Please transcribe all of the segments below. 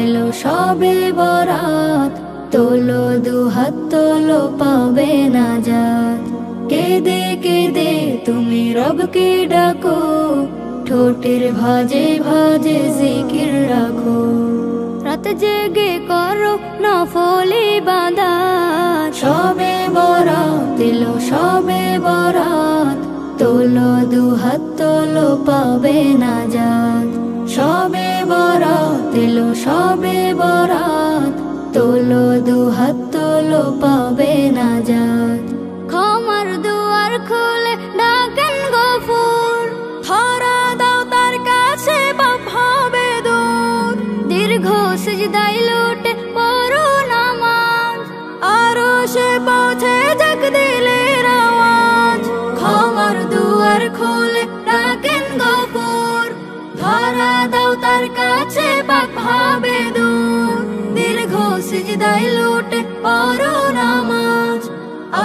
এলো সবে বরাত, তোলো দুহাত তোলো পাবে নাজাত। কেঁদে কেঁদে তুমি রবকে ডাকো, ঠোঁটের ভাজে ভাজে জিকির রাখো। রাত জেগে করো নফল ইবাদত, সবে বরাত এলো সবে বরাত, তোলো দুহাত তোলো পাবে নাজাত। সবে বরাত এলো সবে বরাত, তোলো দুহাত তোলো পাবে নাজাত। ক্ষমার দুয়ার খুলে ডাকেন গফুর, ধরা দাও তার কাছে পাপ হবে দূর। দীর্ঘ সিজদায় লুটে পড়ো নামাজ, আরো সে পৌঁছে যাক দিলের আওয়াজ। ক্ষমার দুয়ার খুলে ডাকেন গফুর, ধরা দাও তার কাছে পাপ হবে দূর। দীর্ঘ সিজদায় লুটে পড়ো নামাজ,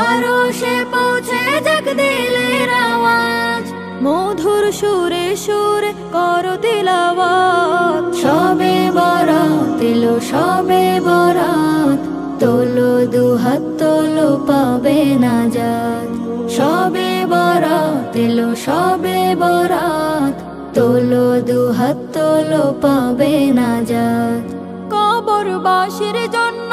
আরো সে পৌঁছে যাক দিলের আওয়াজ। মধুর সুরে সুরে করো তিলাওয়াত, সবে বরাত এলো সবে বরাত, তোলো দুহাত তোলো পাবে নাজাত। সবে বরাত এলো সবে বরাত, তোলো দুহাত তোলো পাবে নাজাত। কবরবাসীর জন্য